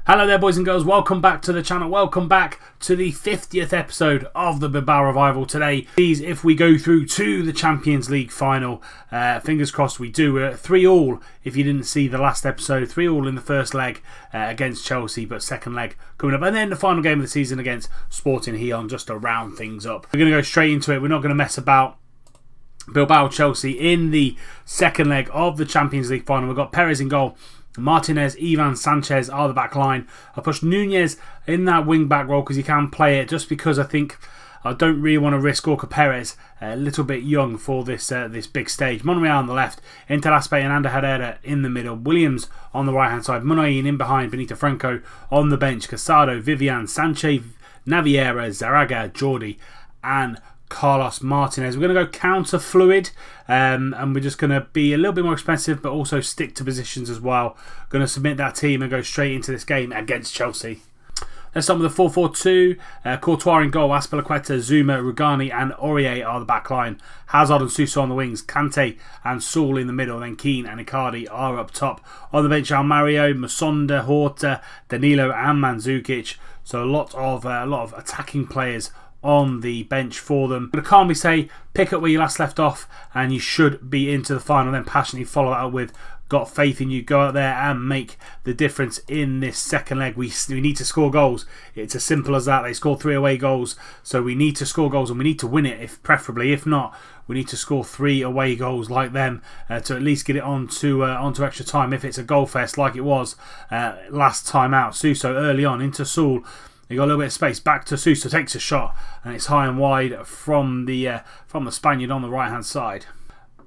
Hello there, boys and girls. Welcome back to the channel. Welcome back to the 50th episode of the Bilbao Revival. Today, please, if we go through to the Champions League final, fingers crossed we do. 3-3 if you didn't see the last episode. 3-3 in the first leg against Chelsea, but second leg coming up. And then the final game of the season against Sporting Gijon, just to round things up. We're going to go straight into it. We're not going to mess about. Bilbao Chelsea in the second leg of the Champions League final. We've got Perez in goal. Martinez, Ivan, Sanchez are the back line. I pushed Nunez in that wing back role because he can play it, just because I think I don't really want to risk Gorka Perez, a little bit young for this big stage. Monreal on the left, Intelaspe and Ander Herrera in the middle, Williams on the right hand side, Munayin in behind, Benito Franco on the bench, Casado, Vivian, Sanchez, Naviera, Zaraga, Jordi and Carlos Martinez. We're going to go counter fluid and we're just going to be a little bit more expensive but also stick to positions as well. Going to submit that team and go straight into this game against Chelsea. Let's start with the 4-4-2. Courtois in goal, Azpilicueta, Zuma, Rugani and Aurier are the back line. Hazard and Suso on the wings, Kante and Saul in the middle, then Keane and Icardi are up top. On the bench are Mario, Musonda, Horta, Danilo and Mandzukic. So a lot of attacking players on the bench for them. I'm going to calmly say, pick up where you last left off and you should be into the final. Then passionately follow that up with, got faith in you, go out there and make the difference in this second leg. We need to score goals. It's as simple as that. They scored 3 away goals, so we need to score goals and we need to win it, if preferably. If not, we need to score 3 away goals like them to at least get it onto extra time if it's a goal fest like it was last time out. Suso early on into Saul. He got a little bit of space, back to Suso, takes a shot and it's high and wide from the Spaniard on the right hand side.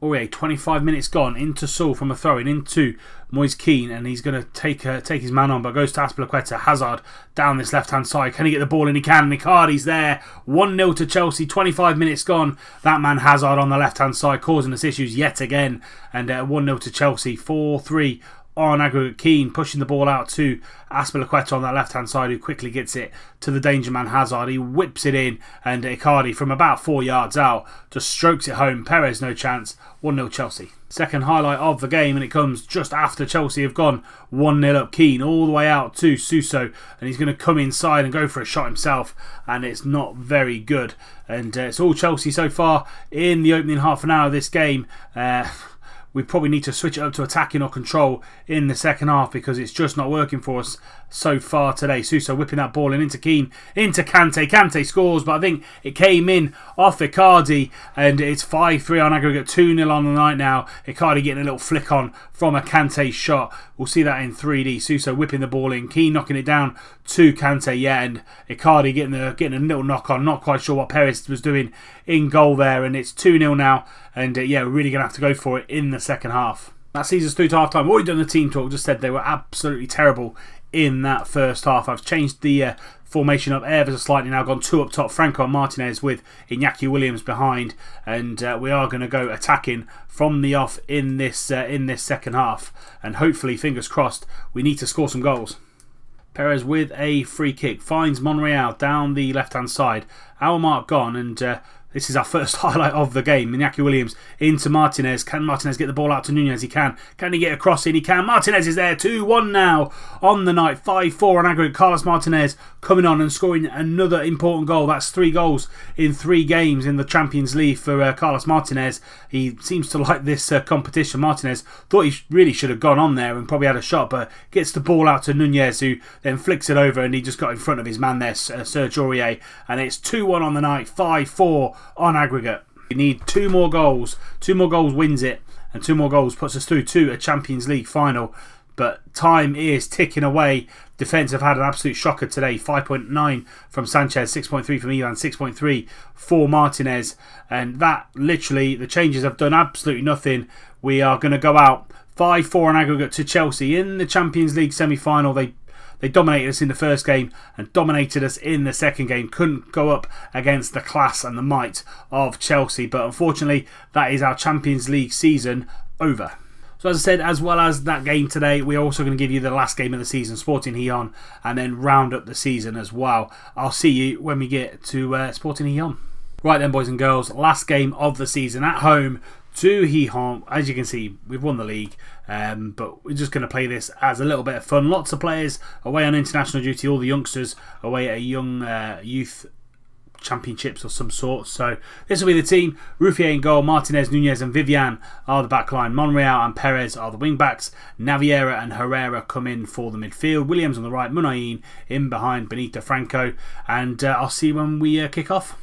Aurier, 25 minutes gone, into Saul from a throw-in, into Moise Keane, and he's going to take his man on, but goes to Azpilicueta. Hazard down this left-hand side. Can he get the ball in? He can. Icardi's there. 1-0 to Chelsea, 25 minutes gone. That man Hazard on the left-hand side causing us issues yet again, and 1-0 to Chelsea, 4-3 on aggregate. Keane pushing the ball out to Azpilicueta on that left hand side, who quickly gets it to the danger man Hazard. He whips it in and Icardi from about 4 yards out just strokes it home. Perez no chance. 1-0 Chelsea. Second highlight of the game, and it comes just after Chelsea have gone 1-0 up. Keane all the way out to Suso, and he's going to come inside and go for a shot himself, and it's not very good. And it's all Chelsea so far in the opening half an hour of this game. We probably need to switch it up to attacking or control in the second half because it's just not working for us so far today. Suso whipping that ball in into Keane, into Kante. Kante scores, but I think it came in off Icardi, and it's 5-3 on aggregate, 2-0 on the night now. Icardi getting a little flick on from a Kante shot. We'll see that in 3D. Suso whipping the ball in, Keane knocking it down to Kante, and Icardi getting a little knock on. Not quite sure what Perez was doing in goal there, and it's 2-0 now. And we're really going to have to go for it in the second half. That sees us through to half time. Already done the team talk, just said they were absolutely terrible in that first half. I've changed the formation up ever so slightly now, gone 2 up top, Franco and Martinez with Iñaki Williams behind, and we are going to go attacking from the off in this second half, and hopefully, fingers crossed, we need to score some goals. Perez with a free kick finds Monreal down the left hand side. Hour mark gone, and this is our first highlight of the game. Iñaki Williams into Martinez. Can Martinez get the ball out to Nunez? He can. Can he get a cross in? He can. Martinez is there. 2-1 now on the night. 5-4 on aggregate. Carlos Martinez coming on and scoring another important goal. That's 3 goals in 3 games in the Champions League for Carlos Martinez. He seems to like this competition. Martinez thought he really should have gone on there and probably had a shot, but gets the ball out to Nunez, who then flicks it over, and he just got in front of his man there, Serge Aurier. And it's 2-1 on the night. 5-4 on aggregate. We need 2 more goals. 2 more goals wins it, and 2 more goals puts us through to a Champions League final. But time is ticking away. Defence have had an absolute shocker today. 5.9 from Sanchez, 6.3 from Ivan, 6.3 for Martinez. And that literally, the changes have done absolutely nothing. We are going to go out 5-4 on aggregate to Chelsea in the Champions League semi-final. They dominated us in the first game and dominated us in the second game. Couldn't go up against the class and the might of Chelsea. But unfortunately, that is our Champions League season over. So as I said, as well as that game today, we're also going to give you the last game of the season, Sporting Gijon, and then round up the season as well. I'll see you when we get to Sporting Gijon. Right then, boys and girls, last game of the season at home to Gijón. As you can see, we've won the league, but we're just going to play this as a little bit of fun. Lots of players away on international duty, all the youngsters away at a young youth championships of some sort. So this will be the team. Ruffier in goal, Martinez, Nunez and Vivian are the back line. Monreal and Perez are the wing backs. Naviera and Herrera come in for the midfield. Williams on the right, Munayin in behind Benito Franco, and I'll see when we kick off.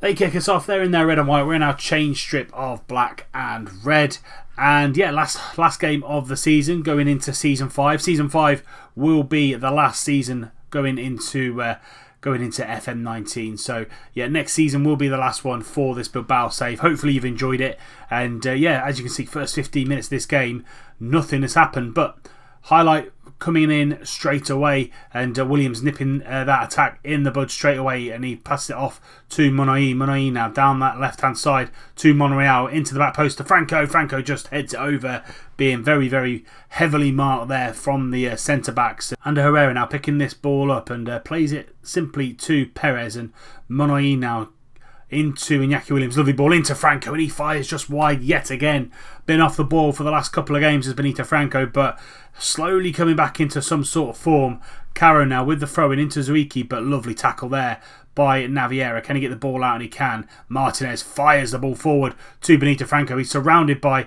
They kick us off. They're in their red and white. We're in our change strip of black and red. And yeah, last game of the season, going into season 5. Season 5 will be the last season going into FM19. So yeah, next season will be the last one for this Bilbao save. Hopefully you've enjoyed it. And yeah, as you can see, first 15 minutes of this game, nothing has happened. But highlight coming in straight away, and Williams nipping that attack in the bud straight away, and he passes it off to Munayin. Munayin now down that left hand side to Monreal into the back post to Franco. Franco just heads it over, being very, very heavily marked there from the centre backs. And Herrera now picking this ball up and plays it simply to Perez, and Munayin now into Iñaki Williams. Lovely ball into Franco, and he fires just wide yet again. Been off the ball for the last couple of games as Benito Franco, but slowly coming back into some sort of form. Caro now with the throw in into Zuiki, but lovely tackle there by Naviera. Can he get the ball out? And he can. Martinez fires the ball forward to Benito Franco. He's surrounded by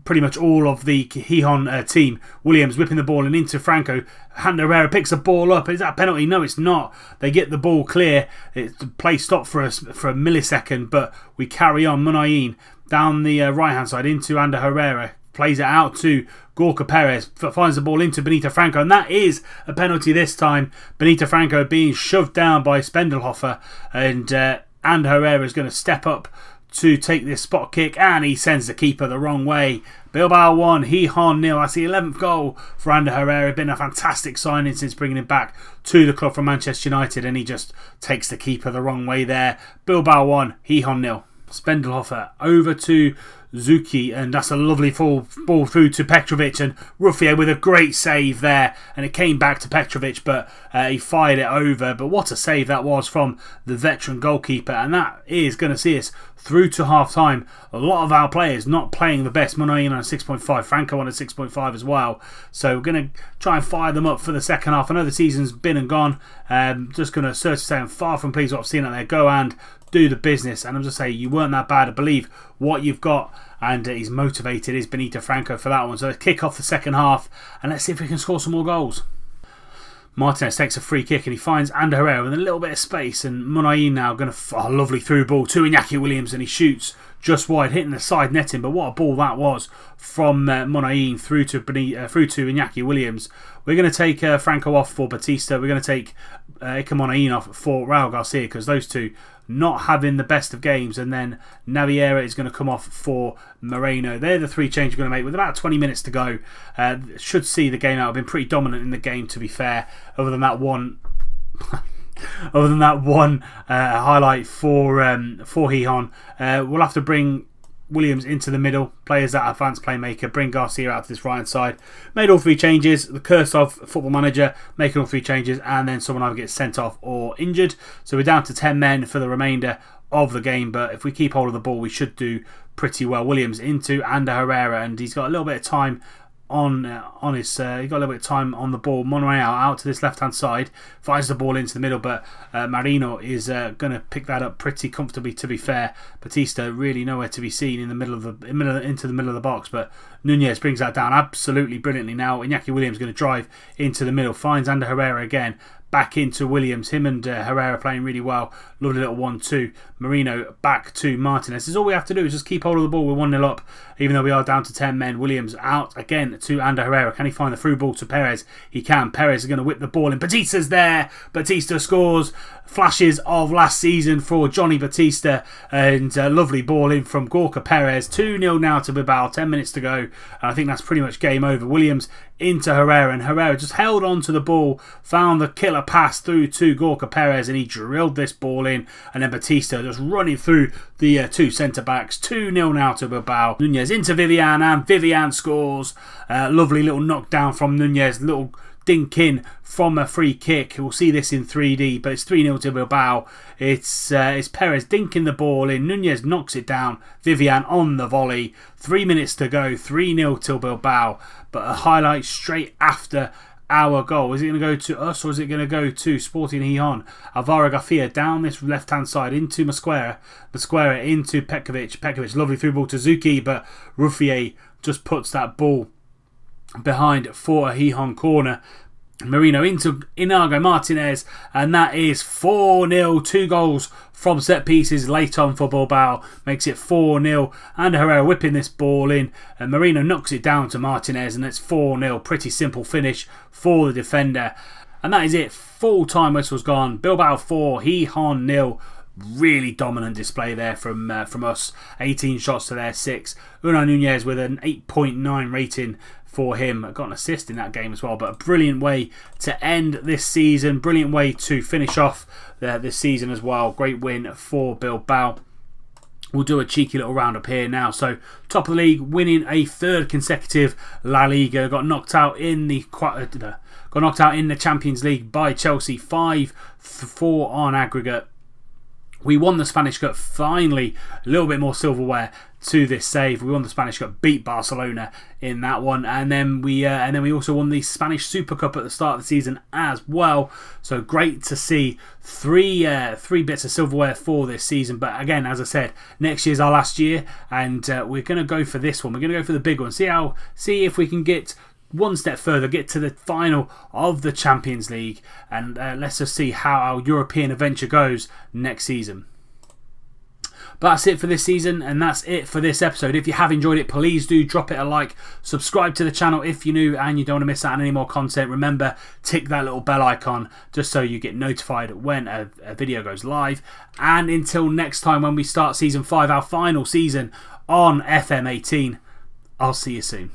pretty much all of the Gijón team. Williams whipping the ball and into Franco. Herrera picks the ball up. Is that a penalty? No, it's not. They get the ball clear. The play stopped for a millisecond, but we carry on. Munayin down the right hand side into Ander Herrera. Plays it out to Gorka Perez, finds the ball into Benito Franco, and that is a penalty this time. Benito Franco being shoved down by Spendelhofer, and Herrera is going to step up to take this spot kick, and he sends the keeper the wrong way. Bilbao 1, Gijón 0. That's the 11th goal for Ander Herrera. Been a fantastic signing since bringing him back to the club from Manchester United, and he just takes the keeper the wrong way there. Bilbao 1, Gijón 0. Spendelhofer over to Zuki, and that's a lovely ball through to Petrovic, and Ruffier with a great save there, and it came back to Petrovic, but he fired it over. But what a save that was from the veteran goalkeeper, and that is going to see us through to half time. A lot of our players not playing the best. Munayin on a 6.5, Franco on a 6.5 as well, so we're going to try and fire them up for the second half. I know the season's been and gone. Just going to search to say I'm far from pleased with what I've seen out there. Go and do the business, and I'm just saying you weren't that bad. I believe what you've got, and he's motivated is Benito Franco for that one. So let's kick off the second half and let's see if we can score some more goals. Martinez takes a free kick and he finds Ander Herrera with a little bit of space, and Munayin now going to lovely through ball to Iñaki Williams, and he shoots just wide, hitting the side netting. But what a ball that was from Munayin through to Iñaki Williams. We're going to take Franco off for Batista. We're going to take Munayin off for Raul Garcia, because those two not having the best of games, and then Naviera is going to come off for Moreno. They're the three changes we're going to make with about 20 minutes to go. Should see the game out. I've been pretty dominant in the game, to be fair, other than that one highlight for Gijón. We'll have to bring Williams into the middle, play as that advanced playmaker, bring Garcia out to this right hand side. Made all three changes. The curse of Football Manager, making all three changes, and then someone either gets sent off or injured. So we're down to 10 men for the remainder of the game, but if we keep hold of the ball, we should do pretty well. Williams into Ander Herrera, and he's got a little bit of time on his he got a little bit of time on the ball. Monreal out to this left hand side, finds the ball into the middle, but Marino is going to pick that up pretty comfortably, to be fair. Batista really nowhere to be seen into the middle of the box, but Nunez brings that down absolutely brilliantly. Now Iñaki Williams going to drive into the middle, finds Ander Herrera again, back into Williams. Him and Herrera playing really well. Lovely little 1-2. Marino back to Martinez. This is all we have to do, is just keep hold of the ball. We're 1-0 up, even though we are down to 10 men. Williams out again to Ander Herrera. Can he find the through ball to Perez? He can. Perez is going to whip the ball in. Batista's there. Batista scores. Flashes of last season for Johnny Batista, and lovely ball in from Gorka Perez. 2-0 now to Bilbao. 10 minutes to go. And I think that's pretty much game over. Williams into Herrera, and Herrera just held on to the ball, found the killer pass through to Gorka Perez, and he drilled this ball in, and then Batista just running through the two centre-backs. 2-0 now to Bilbao. Nunez into Vivian, and Vivian scores. Lovely little knockdown from Nunez, little dink in from a free kick. We'll see this in 3D, but it's 3-0 to Bilbao. It's Perez dinking the ball in. Nunez knocks it down. Vivian on the volley. 3 minutes to go. 3-0 to Bilbao. But a highlight straight after our goal. Is it going to go to us or is it going to go to Sporting Gijón? Alvaro Garcia down this left-hand side into Mosquera. Mosquera into Petkovic. Petkovic, lovely through ball to Zuki, but Ruffier just puts that ball behind for a Gijón corner. Merino into Inago Martinez, and that is 4-0. 2 goals from set pieces late on for Bilbao makes it 4-0. And Herrera whipping this ball in, and Merino knocks it down to Martinez, and it's 4-0. Pretty simple finish for the defender. And that is it. Full time whistle's gone. Bilbao 4, Gijón 0. Really dominant display there from us. 18 shots to their 6. Unai Nunez with an 8.9 rating for him. Got an assist in that game as well, but a brilliant way to end this season. Brilliant way to finish off this season as well. Great win for Bilbao. We'll do a cheeky little roundup here now. So, top of the league, winning a 3rd consecutive La Liga. Got knocked out in the Champions League by Chelsea, 5-4 on aggregate. We won the Spanish Cup, finally a little bit more silverware to this save. We won the Spanish Cup, beat Barcelona in that one, and then we also won the Spanish Super Cup at the start of the season as well. So great to see three bits of silverware for this season. But again, as I said, next year's our last year, and we're going to go for this one. We're going to go for the big one. See if we can get one step further, get to the final of the Champions League, and let's just see how our European adventure goes next season. But that's it for this season, and that's it for this episode. If you have enjoyed it, please do drop it a like. Subscribe to the channel if you're new and you don't want to miss out on any more content. Remember, tick that little bell icon just so you get notified when a video goes live. And until next time when we start Season 5, our final season on FM18, I'll see you soon.